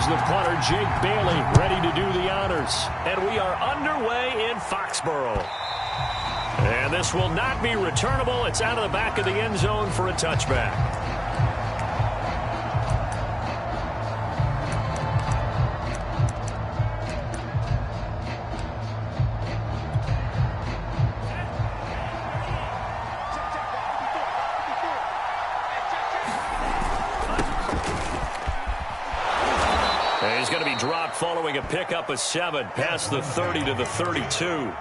Here's the punter, Jake Bailey, ready to do the honors. And we are underway in Foxborough. And this will not be returnable. It's out of the back of the end zone for a touchback. He's going to be dropped following a pickup of 7 past the 30 to the 32.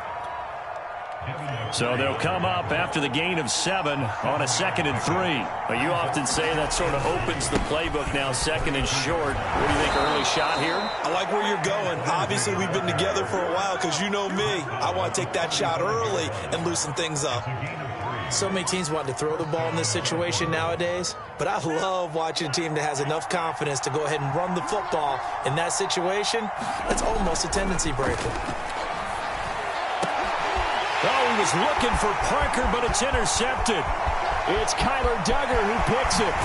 So they'll come up after the gain of 7 on a 2nd and 3. But you often say that sort of opens the playbook now, 2nd and short. What do you think, early shot here? I like where you're going. Obviously, we've been together for a while because you know me. I want to take that shot early and loosen things up. So many teams want to throw the ball in this situation nowadays, but I love watching a team that has enough confidence to go ahead and run the football. In that situation, that's almost a tendency breaker. Oh, he was looking for Parker, but it's intercepted. It's Kyler Duggar who picks it.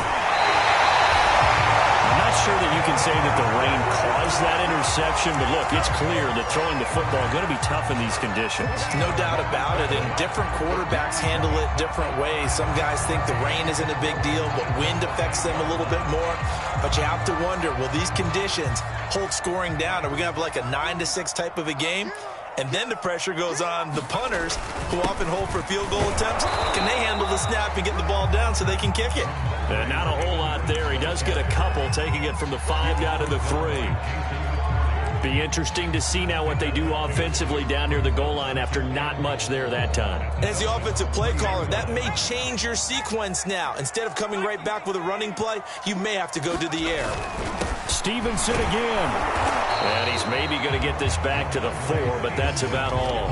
I'm not sure that you can say that the rain caused that interception, but look, it's clear that throwing the football is going to be tough in these conditions. No doubt about it, and different quarterbacks handle it different ways. Some guys think the rain isn't a big deal, but wind affects them a little bit more. But you have to wonder, will these conditions hold scoring down? Are we going to have like a 9-6 type of a game? And then the pressure goes on the punters, who often hold for field goal attempts. Can they handle the snap and get the ball down so they can kick it? Not a whole lot there. He does get a couple, taking it from the 5 down to the 3. Be interesting to see now what they do offensively down near the goal line after not much there that time. As the offensive play caller, that may change your sequence now. Instead of coming right back with a running play, you may have to go to the air. Stevenson again. And he's maybe going to get this back to the 4, but that's about all.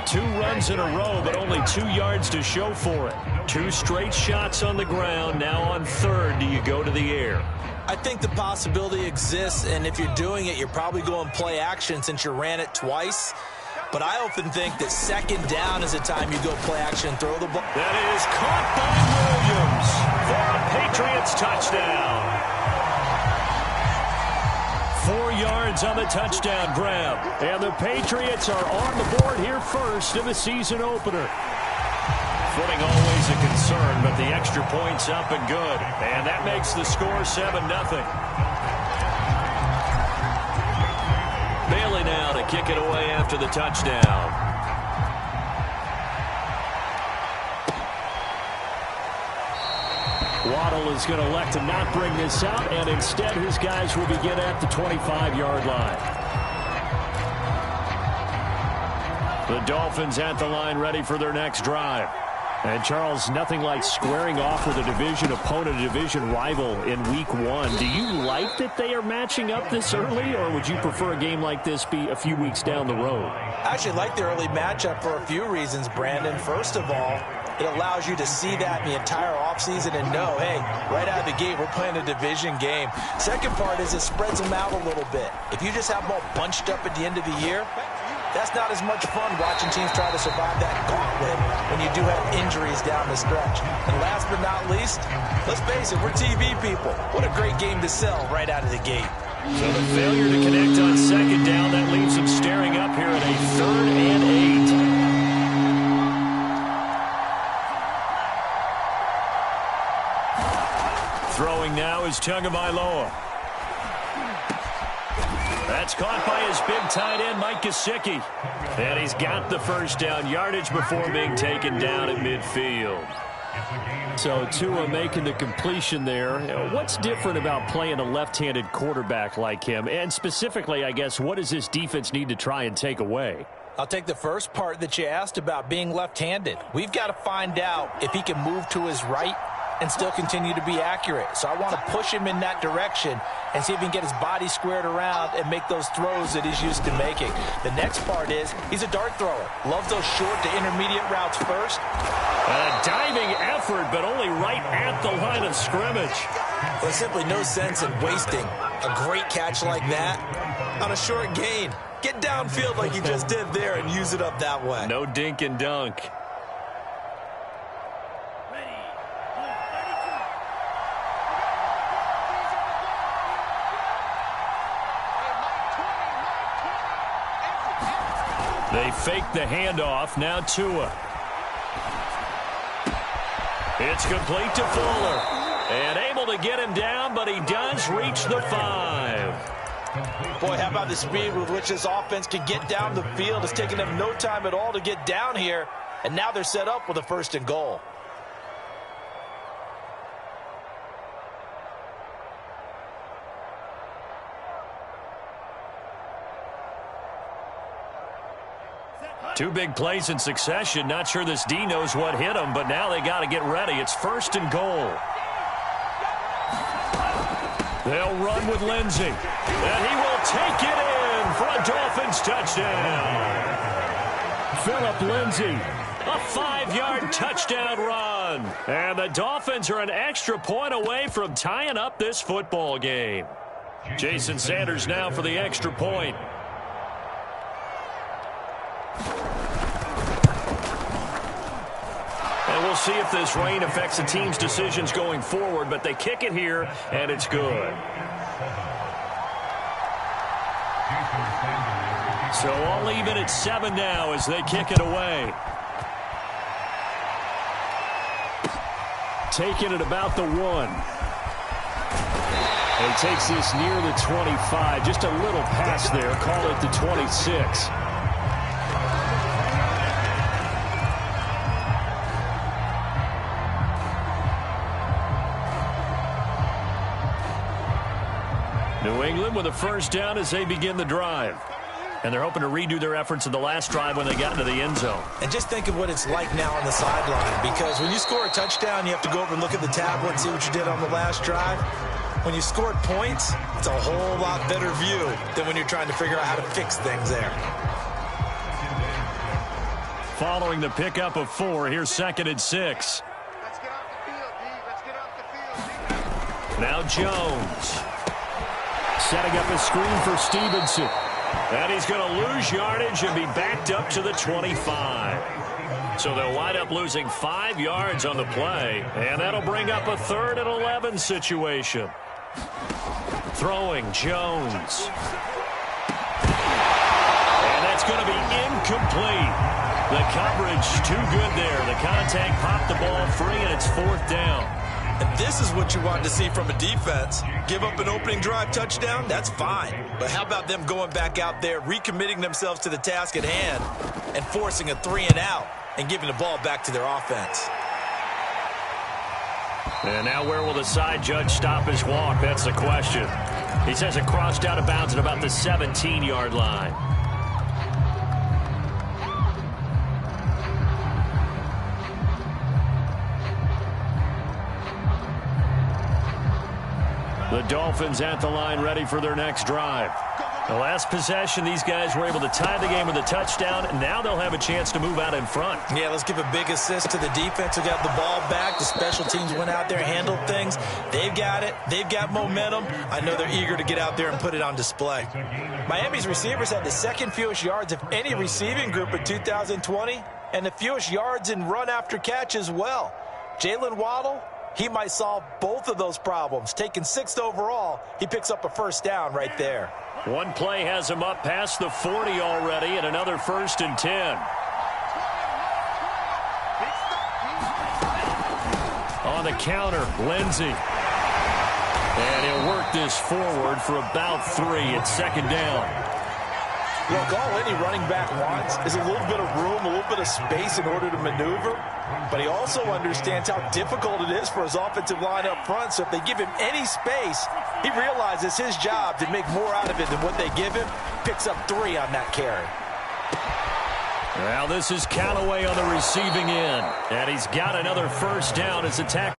2 runs in a row, but only 2 yards to show for it. 2 straight shots on the ground. Now on 3rd, do you go to the air? I think the possibility exists, and if you're doing it, you're probably going play action since you ran it twice. But I often think that 2nd down is the time you go play action and throw the ball. That is caught by Williams for a Patriots touchdown. 4 yards on the touchdown grab. And the Patriots are on the board here first in the season opener. Footing always a concern, but the extra point's up and good. And that makes the score 7-0. Bailey now to kick it away after the touchdown. Waddle is going to elect to not bring this out, and instead his guys will begin at the 25-yard line. The Dolphins at the line ready for their next drive. And, Charles, nothing like squaring off with a division opponent, a division rival in Week 1. Do you like that they are matching up this early, or would you prefer a game like this be a few weeks down the road? I actually like the early matchup for a few reasons, Brandon. First of all, it allows you to see that in the entire offseason and know, hey, right out of the gate, we're playing a division game. Second part is it spreads them out a little bit. If you just have them all bunched up at the end of the year, that's not as much fun watching teams try to survive that gauntlet when you do have injuries down the stretch. And last but not least, let's face it, we're TV people. What a great game to sell right out of the gate. So the failure to connect on 2nd down, that leaves them staring up here at a 3rd and 8. Throwing now is Tagovailoa. That's caught by his big tight end, Mike Gesicki. And he's got the first down, yardage before being taken down at midfield. So Tua making the completion there. What's different about playing a left-handed quarterback like him? And specifically, I guess, what does this defense need to try and take away? I'll take the first part that you asked about being left-handed. We've got to find out if he can move to his right and still continue to be accurate. So I want to push him in that direction and see if he can get his body squared around and make those throws that he's used to making. The next part is he's a dart thrower. Loves those short to intermediate routes first. A diving effort, but only right at the line of scrimmage. There's simply no sense in wasting a great catch like that on a short gain. Get downfield like you just did there and use it up that way. No dink and dunk. They fake the handoff. Now Tua. It's complete to Fuller. And able to get him down, but he does reach the 5. Boy, how about the speed with which this offense can get down the field? It's taken them no time at all to get down here. And now they're set up with a 1st and goal. Two big plays in succession. Not sure this D knows what hit him, but now they got to get ready. It's 1st and goal. They'll run with Lindsey. And he will take it in for a Dolphins touchdown. Phillip Lindsey, a 5-yard touchdown run. And the Dolphins are an extra point away from tying up this football game. Jason Sanders now for the extra point. And we'll see if this rain affects the team's decisions going forward, but they kick it here, and it's good. So all even at 7 now as they kick it away. Taking it about the 1. And he takes this near the 25. Just a little pass there. Call it the 26. New England with a 1st down as they begin the drive. And they're hoping to redo their efforts in the last drive when they got into the end zone. And just think of what it's like now on the sideline, because when you score a touchdown, you have to go over and look at the tablet and see what you did on the last drive. When you scored points, it's a whole lot better view than when you're trying to figure out how to fix things there. Following the pickup of 4, here's 2nd and 6. Let's get off the field, D. Let's get off the field. Now Jones. Setting up a screen for Stevenson. And he's going to lose yardage and be backed up to the 25. So they'll wind up losing 5 yards on the play. And that'll bring up a 3rd and 11 situation. Throwing Jones. And that's going to be incomplete. The coverage too good there. The contact popped the ball free, and it's 4th down. And this is what you want to see from a defense. Give up an opening drive touchdown, that's fine. But how about them going back out there, recommitting themselves to the task at hand, and forcing a 3 and out, and giving the ball back to their offense. And now where will the side judge stop his walk? That's the question. He says it crossed out of bounds at about the 17-yard line. The Dolphins at the line, ready for their next drive. The last possession, these guys were able to tie the game with a touchdown, and now they'll have a chance to move out in front. Yeah, let's give a big assist to the defense who got the ball back. The special teams went out there, handled things. They've got it. They've got momentum. I know they're eager to get out there and put it on display. Miami's receivers had the 2nd fewest yards of any receiving group in 2020, and the fewest yards in run after catch as well. Jalen Waddle, he might solve both of those problems. Taking 6th overall, he picks up a 1st down right there. One play has him up past the 40 already, and another 1st and 10. On the counter, Lindsey. And he'll work this forward for about 3 at 2nd down. Look, all any running back wants is a little bit of room, a little bit of space in order to maneuver. But he also understands how difficult it is for his offensive line up front. So if they give him any space, he realizes his job to make more out of it than what they give him. Picks up 3 on that carry. Well, this is Callaway on the receiving end. And he's got another 1st down as the tackle